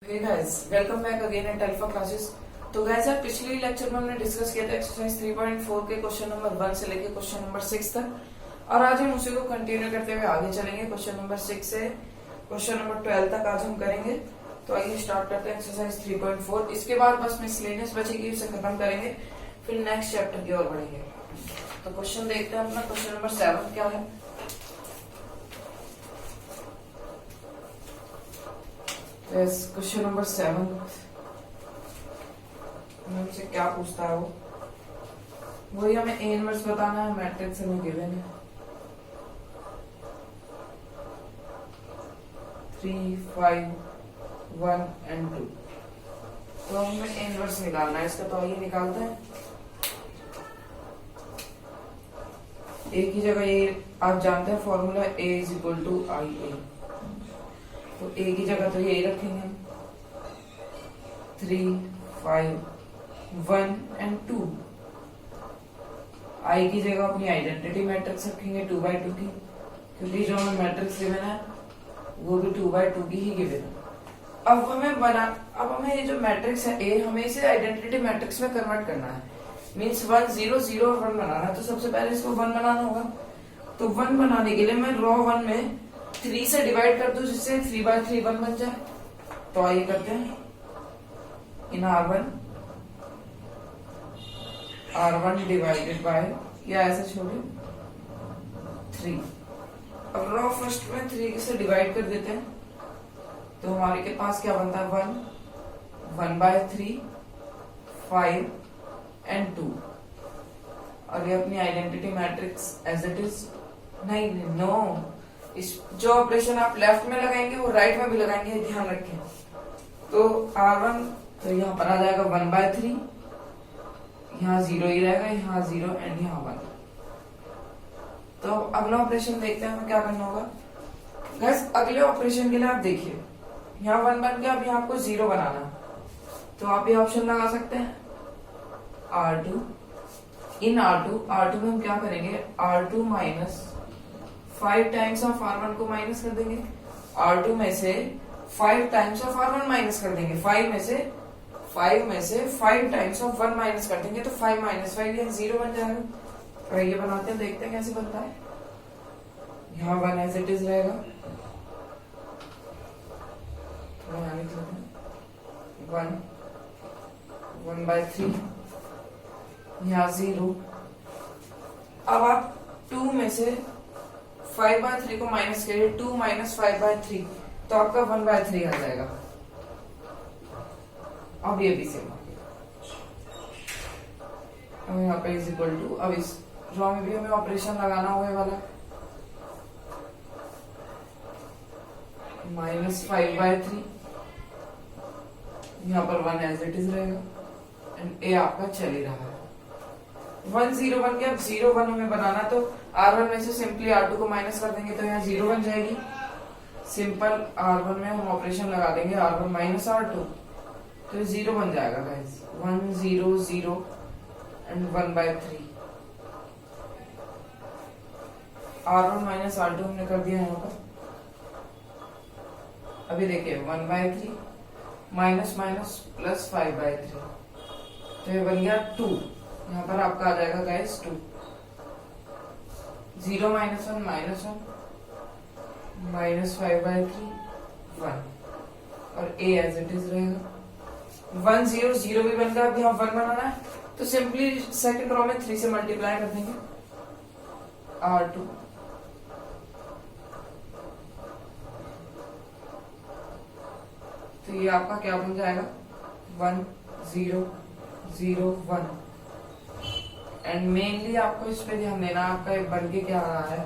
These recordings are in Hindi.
Hey guys, welcome back again at Alpha classes. तो गाइस यार, पिछले लेक्चर में हमने डिस्कस किया था एक्सरसाइज 3.4 के क्वेश्चन नंबर 1 से लेके क्वेश्चन नंबर 6 तक, और आज हम उसी को कंटिन्यू करते हुए आगे चलेंगे। क्वेश्चन नंबर 6 से क्वेश्चन नंबर 12 तक आज हम करेंगे। तो आइए स्टार्ट करते हैं एक्सरसाइज 3.4। इसके बाद बस मिसलेनियस बचेगी, उसे खत्म करेंगे, फिर नेक्स्ट चैप्टर की ओर बढ़ेंगे। तो क्वेश्चन देखते हैं अपना। क्वेश्चन नंबर 7 क्या है। क्वेश्चन नंबर 7 हमसे क्या पूछता है वो, वही हमें ए इनवर्स बताना है। मैट्रिक्स हमें गिवन है 3, 5, 1 एंड 2। तो हमें ए इनवर्स निकालना है इसका। तो आइए निकालते हैं। ए की जगह ए आप जानते हैं formula A is equal to I A. तो ए की जगह तो यही रखेंगे हम 3, 5, 1 एंड 2। आई की जगह अपनी आइडेंटिटी मैट्रिक्स रखेंगे 2/2 की, क्योंकि जो हमें मैट्रिक्स गिवन है वो भी 2/2 की ही गिवन है। अब हमें ये जो मैट्रिक्स है ए, हमें इसे आइडेंटिटी मैट्रिक्स में कन्वर्ट करना है। मींस 1 0 0 और 1 बनाना है। तो सबसे पहले इसको 1 बनाना होगा। तो 1 बनाने के लिए मैं रॉ 1 में 3 से डिवाइड कर दूं, जिससे 3/3 1 बन जाए। तो आइए करते हैं। इन R1 डिवाइडेड बाय, या ऐसे छोड़िए 3। अब रॉ फर्स्ट में 3 से डिवाइड कर देते हैं। तो हमारे के पास क्या बनता है 1/3, 5 एंड 2। और ये अपनी identity matrix as it is नहीं, नो, इस जो ऑपरेशन आप लेफ्ट में लगाएंगे वो राइट में भी लगाएंगे, ध्यान रखें। तो R1 तो यहाँ पर आ जाएगा 1/3, यहाँ 0 ही रहेगा, यहाँ 0 एंड यहाँ 1। तो अगला ऑपरेशन देखते हैं हमें क्या करना होगा। गाइस, अगले ऑपरेशन के लिए आप देखिए, यहाँ 1 बन गया, अब यहाँ आपको 0 बनाना है। तो आप ये ऑप्शन लगा सकते हैं R2। इन R2 में हम क्या करेंगे, R2 minus 5 times of R1 को माइनस कर देंगे। R2 में से 5 टाइम्स ऑफ R1 माइनस कर देंगे। 5 में से 5 टाइम्स ऑफ 1 माइनस कर देंगे। तो 5 - 5 यहाँ 0 बन जाएगा। तो ये बनाते हैं, देखते हैं कैसे बनता है। यहाँ 1 एज इट इज रहेगा। तो यहाँ लिख लेते हैं 1/3, यहाँ 0। अब आप 2 में से 5/3 को माइनस करिए, 2 - 5/3, तो आपका 1/3 आ जाएगा। अब ये भी सेम। अब यहाँ पे इज इक्वल टू, अब इस रॉ में भी हमें ऑपरेशन लगाना हुए वाला -5/3, यहाँ पर 1 एज इट इज रहेगा एंड ए आपका चल ही रहा है। 1 0 बन गया। अब 0 1 हमें बनाना, तो R1 में से सिंपली R2 को माइनस कर देंगे, तो यहाँ 0 बन जाएगी। सिंपल R1 में हम ऑपरेशन लगा देंगे R1 माइनस R2, तो 0 बन जाएगा guys. 1 0 0 and 1/3। R1 minus R2 हमने कर दिया यहाँ पर। अभी देखिए 1/3 माइनस माइनस प्लस 5/3, तो ये बन गया 2। यहाँ पर आपका आ जाएगा गाइस 2। 0 - 1 -1 -5/3 1, और a एज इट इज रहेगा। 1 0 0 भी बन गया। अब यहाँ 1 बनाना है, तो सिंपली सेकंड रो में 3 से मल्टीप्लाई कर देंगे R2। तो ये आपका क्या बन जाएगा 1 0 0 1। एंड मेनली आपको इस पे ध्यान देना, आपका एक बन के क्या आ रहा है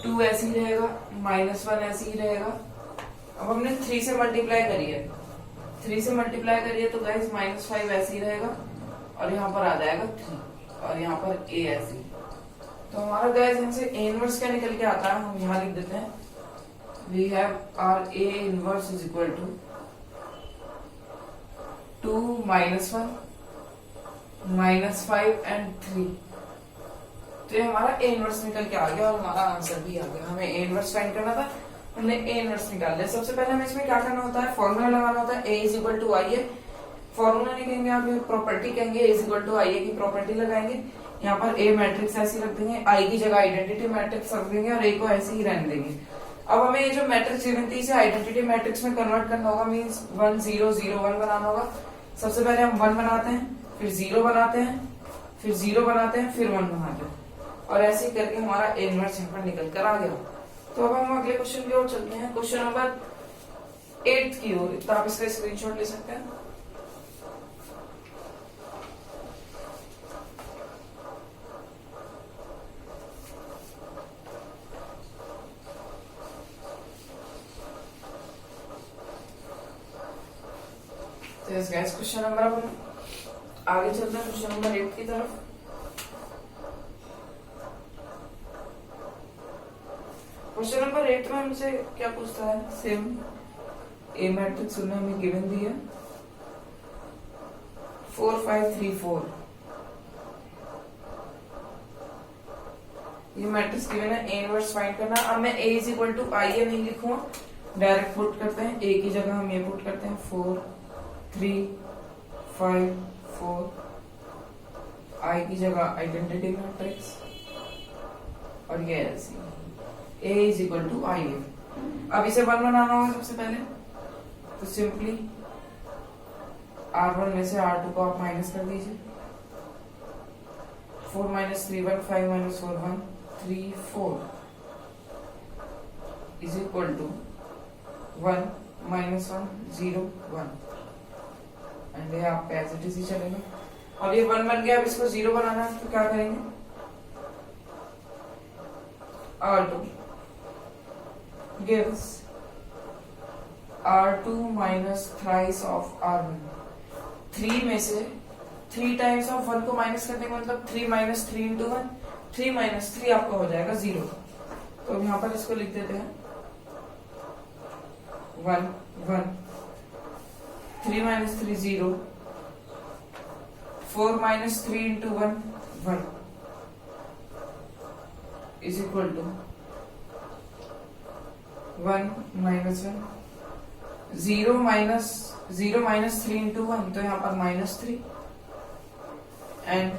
2 ऐसे ही रहेगा, -1 ऐसे ही रहेगा। अब हमने 3 से मल्टीप्लाई करिए, 3 से मल्टीप्लाई करिए तो गाइस -5 ऐसे ही रहेगा, और यहाँ पर आ जाएगा 3, और यहाँ पर a ऐसे ही। तो हमारा गाइस इनसे a इनवर्स क्या निकल के आता है, हम यहाँ लिख देते हैं। We have our a inverse is equal to 2 -1 -5 and 3। तो ये हमारा ए इनवर्स निकल के आ गया और हमारा आंसर भी आ गया। हमें ए इनवर्स फाइंड करना था, हमने ए इनवर्स निकाल लिया। सबसे पहले हमें इसमें क्या करना होता है, फॉर्मूला लगाना होता है। A is equal to I A, formula नहीं कहेंगे आप, प्रॉपर्टी कहेंगे। A is equal to I A की प्रॉपर्टी लगाएंगे। यहाँ पर ए मैट्रिक्स ऐसी रख देंगे, आई की जगह आइडेंटिटी मैट्रिक्स रख देंगे और ए को ऐसे ही रहने देंगे। अब हमें ये जो मैट्रिक्स गिवन थी इसे आइडेंटिटी मैट्रिक्स में कन्वर्ट करना होगा, मींस 1 0 0 1 बनाना होगा। सबसे पहले हम 1 बनाते हैं, फिर 0 बनाते हैं, फिर 0 बनाते हैं, फिर 1 बनाते हैं, और ऐसे ही करके हमारा ए इनवर्स यहाँ पर निकल कर आ गया। तो अब हम अगले क्वेश्चन की ओर चलते हैं, क्वेश्चन नंबर 8 की ओर। तो आप इसका स्क्रीनशॉट ले सकते हैं। तो यस गाइस, क्वेश्चन नंबर, अब हम आगे चलते हैं क्वेश्चन नंबर 8 की तरफ। क्वेश्चन नंबर 8 में हमसे क्या पूछता है, सेम ए मैट्रिक्स उन्हें हमें गिवन दी है 4 5 3 4। ये मैट्रिक्स गिवन है, ए इनवर्स फाइंड करना। अब मैं ए इज इक्वल टू आई ए नहीं लिखूंगा, डायरेक्ट पुट करते हैं। ए की जगह हम ये पुट करते हैं 4 3 5 4, आई की जगह आइडेंटिटी मैट्रिक्स, और ये ऐसे ए इज इक्वल टू आई ए। अब इसे 1 बनाना होगा सबसे पहले, तो सिंपली R1 में से R2 को आप माइनस कर दीजिए। 4 - 3 1, 5 - 4 1, 3 4 इज इक्वल टू 1 - 1 0 1, एंड ये आपका एज इट इज ही चलेगा। और ये 1 बन गया। अब इसको 0 बनाना है, तो क्या करेंगे, R2 gives R2 minus thrice of R1। 3 में से 3 टाइम्स ऑफ 1 को माइनस कर देंगे, मतलब 3 - 3 × 1, 3 - 3 आपका हो जाएगा 0। तो यहाँ पर इसको लिख देते हैं 1 1, 3 - 3 0, 4 - 3 × 1 1 इज इक्वल टू 1 - 1, 0 - 3 × 1, तो यहाँ पर -3, एंड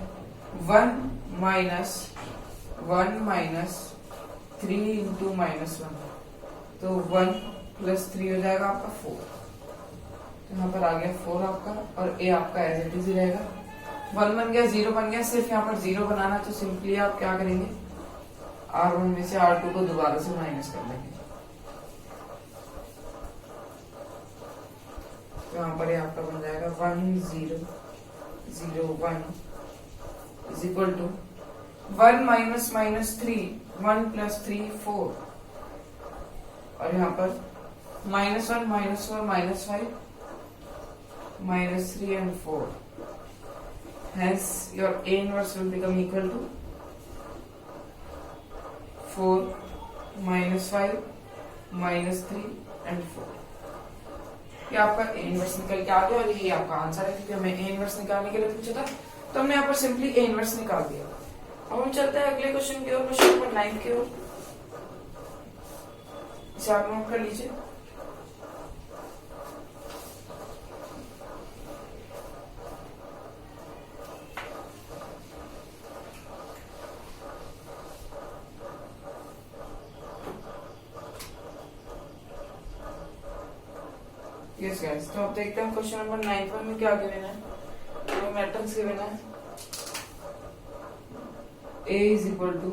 1 - 3 × -1, तो 1 + 3 हो जाएगा आपका 4। तो यहाँ पर आ गया 4 आपका, और ए आपका एज इट इज ही रहेगा। 1 बन गया, 0 बन गया, सिर्फ यहाँ पर 0 बनाना, तो सिंपली आप क्या करेंगे, R1 में से R2 को दोबारा से माइनस कर लेंगे। तो यहाँ पर ये आपका बन जाएगा 1 0 0 1 इज इक्वल टू 1 - -3 1 + 3 4, और यहाँ पर -1 - 4 -5 -3 and 4. Hence your A inverse will become equal to 4 -5 -3 and 4. ये आपका ए इनवर्स निकल के आ गया, और ये आपका आंसर है, क्योंकि हमें ए इनवर्स निकालने के लिए पूछा था, तो हमने यहाँ पर सिंपली ए इनवर्स निकाल दिया। अब हम चलते हैं अगले क्वेश्चन की ओर, क्वेश्चन नंबर 9 की ओर। इसे आप नोट कर लीजिए। यस गाइस, तो अब देखते हैं क्वेश्चन नंबर 9 में क्या गिवन है। तो मैट्रिक्स गिवन है A इज इक्वल टू,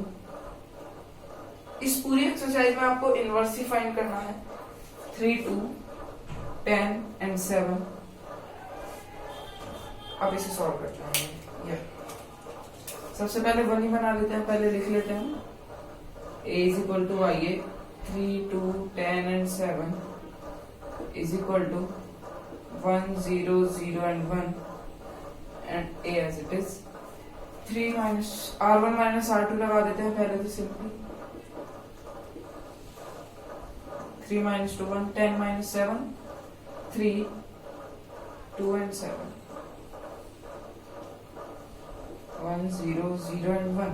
इस पूरी एक्सरसाइज में आपको इनवर्स ही फाइंड करना है, 3 2 10 and 7। अब इसे सॉल्व करते हैं। सबसे पहले 1 ही बना लेते हैं, पहले लिख लेते हैं A इज इक्वल टू आइए 3 2 10 and 7 is equal to 1 0 0 and 1, and A as it is। 3 minus R1 minus R2 लगा देते हैं पहले, तो simply 3 minus 2 1, 10 minus 7 3 2 and 7, 1 0 0 and 1।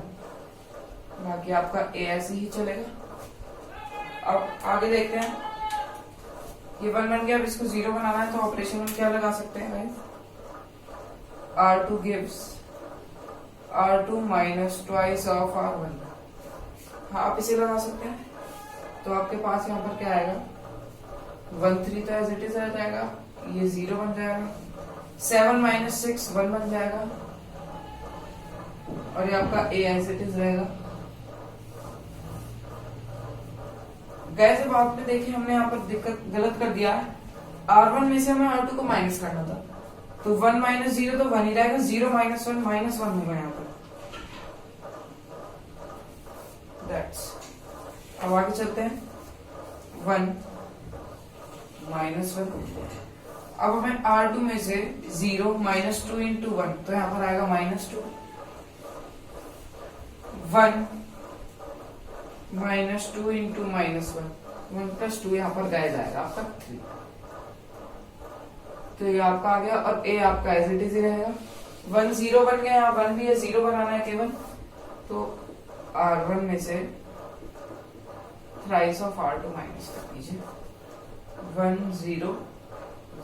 बाकी आपका A ऐसे ही चलेगा। अब आगे देखते हैं, ये 1 बन गया। अब इसको 0 बनाना है तो ऑपरेशन में क्या लगा सकते हैं भाई, R2 gives R2 minus twice of R1। हाँ आप इसे लगा सकते हैं। तो आपके पास यहाँ पर क्या आएगा, 1 3 तो एज इट इज आ जाएगा, ये 0 बन जाएगा, 7 minus 6 1 बन जाएगा, और ये आपका A एज इट इज रहेगा। गैस जब आपने देखे हमने यहाँ पर दिक्कत गलत कर दिया है, R1 में से हमें R2 को माइनस करना था, तो 1 minus 0 तो 1 ही रहेगा, 0 minus 1 minus 1 होगा यहाँ पर। That's। अब आगे चलते हैं, 1 minus 1। अब हमें R2 में से 0 minus 2 into 1, तो यहाँ पर आएगा -2, 1 minus 2 into -1, 1 plus 2 यहाँ पर गया जाएगा आपका 3। तो ये आपका आ गया, और A आपका एज इट इज ही रहेगा। 1 0 बन गया, यहाँ 1 भी है, 0 बनाना है केवल, तो R1 में से थ्राइस ऑफ R2 माइनस कर दीजिए, 1 0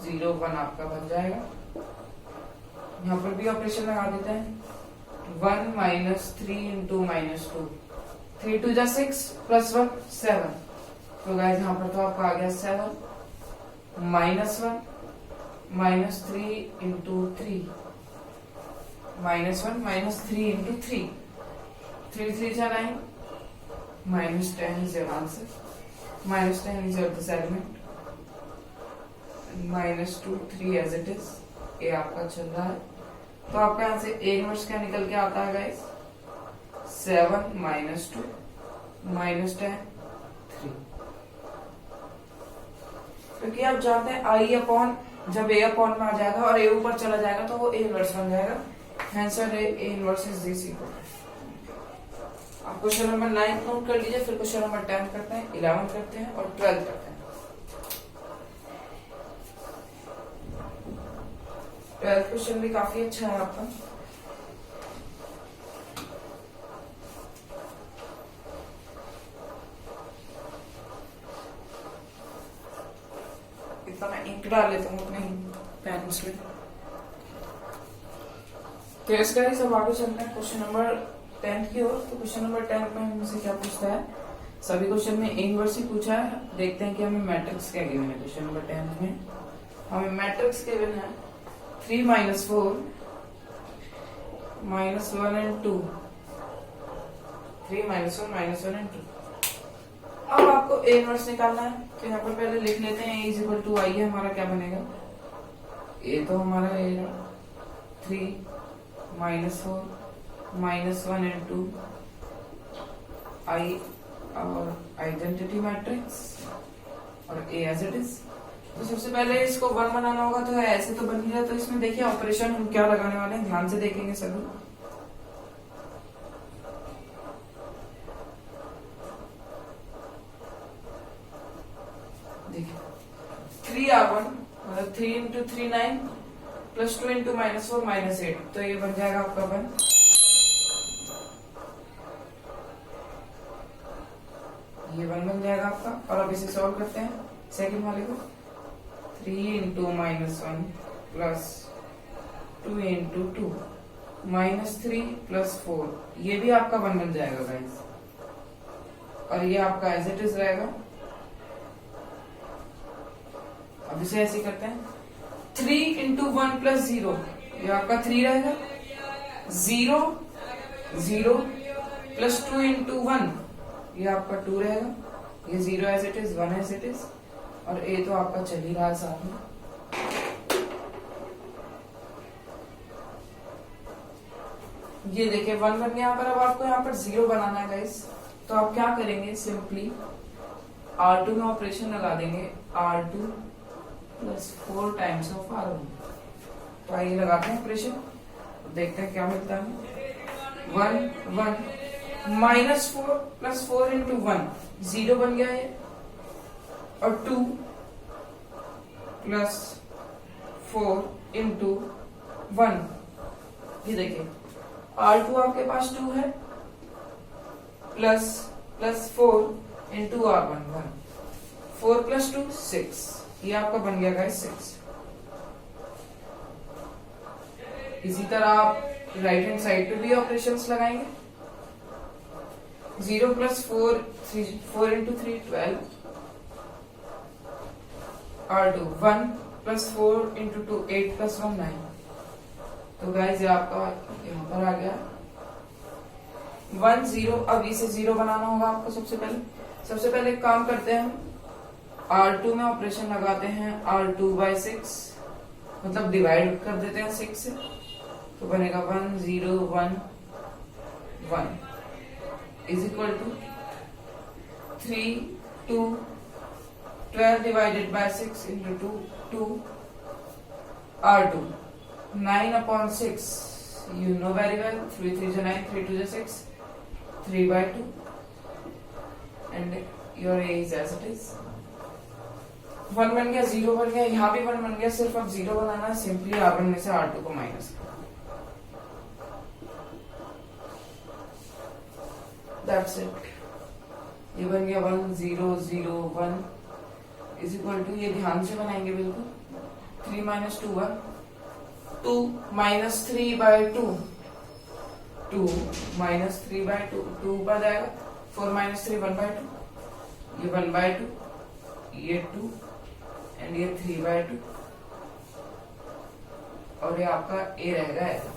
0 1 आपका बन जाएगा। यहाँ पर भी ऑपरेशन लगा देते हैं, 1 minus 3 into -2, 3 2 जा 6 plus 1 7। तो गाइस यहाँ पर तो आपका आ गया 7 -1 -3 into 3, -1 -3 into 3, 3 3 जा 9, -10 is your answer, -10 is your this element, -2 3 as it is। ये आपका चल रहा है, तो आपका यहाँ से A इनवर्स क्या निकल के आता है गाइस, 7 -2 -10 3। क्योंकि आप जानते हैं I अपॉन, जब A अपॉन में आ जाएगा और A ऊपर चला जाएगा तो वो A इनवर्स बन जाएगा। आंसर है A inverse is this equal. आप क्वेश्चन नंबर 9 नोट कर लीजिए, फिर क्वेश्चन नंबर 10 करते हैं, 11 करते हैं और 12 करते हैं। 12th क्वेश्चन भी काफी अच्छा है आपका। इतना मैं इंक डाल लेता हूँ अपने पेन्स में। तो इसका ही सब आगे चलते हैं क्वेश्चन नंबर 10 की ओर। तो क्वेश्चन नंबर 10 में हमसे क्या पूछता है, सभी क्वेश्चन में इनवर्स ही पूछा है। देखते हैं कि हमें मैट्रिक्स क्या गिवन है। क्वेश्चन नंबर 10 में हमें मैट्रिक्स गिवन है 3 - 4 -1 and 2, 3 - 1 -1 and 2। अब आपको A इनवर्स निकालना है, तो यहाँ पर पहले लिख लेते हैं A = I है, हमारा क्या बनेगा, A तो हमारा A 3 - 4 -1 and 2 I और आइडेंटिटी मैट्रिक्स और A एज इट इज। तो सबसे पहले इसको 1 बनाना होगा, तो ऐसे तो बन ही रहा। तो इसमें देखिए ऑपरेशन हम क्या लगाने वाले हैं, ध्यान से देखेंगे सभी। देखिए 3R1 मतलब 3 into 3 9 plus 2 into -4 -8, तो ये बन जाएगा आपका 1। ये 1 बन जाएगा आपका। और अब इसे सॉल्व करते हैं सेकंड वाले को। 3 into -1 plus 2 into 2 -3 plus 4, ये भी आपका 1 बन जाएगा गाइस। और ये आपका एज इट इज रहेगा। अब इसे ऐसे करते हैं, 3 into 1 plus 0, ये आपका 3 रहेगा। 0 0 plus 2 into 1, ये आपका 2 रहेगा। ये 0 as it is, 1 as it is, और A तो आपका चल ही रहा है साथ में। ये देखिए 1 बन गया यहाँ पर। अब आपको यहाँ पर 0 बनाना है गाइस, तो आप क्या करेंगे, सिंपली R2 में ऑपरेशन लगा देंगे, R2 plus 4 times of R1। तो आइए लगाते हैं ऑपरेशन, देखते हैं क्या मिलता है। 1 1 -4 plus 4 into 1, 0 बन गया ये, और 2 plus 4 into 1, ये देखिए R2 आपके पास 2 है, प्लस 4 इंटू R1 1, 4 + 2 6, ये आपका बन गया गाइस 6। इसी तरह आप राइट हैंड साइड पे भी ऑपरेशंस लगाएंगे। 0 + 4 3, 4 × 3 12, R2 1 + 4 × 2 8 + 1 9। तो गाइस ये आपका यहाँ पर आ गया 1 0। अब इसे 0 बनाना होगा आपको। सबसे पहले एक काम करते हैं, हम R2 में ऑपरेशन लगाते हैं R2/6, मतलब डिवाइड कर देते हैं 6 से, तो बनेगा 1 0 1 1 = 3 2 12 / 6 × 2 2, R2 9/6, you know very well, 3 3 = 9, 3 2 = 6, 3/2, and your A is as it is। 1 बन गया, 0 बन गया, यहाँ भी 1 बन गया। सिर्फ अब 0 बनाना है, सिंपली R1 में से R2 को माइनस कर, दैट्स इट। ये बन गया 1 0 0 1 = ये ध्यान से बनाएंगे बिल्कुल। 3 - 2 1, 2 - 3/2, 2 - 3/2, 2 ऊपर जाएगा। 4 - 3 1/2, ये 1/2, ये 2 एंड ये 3/2, और ये आपका A रहेगा ऐसे।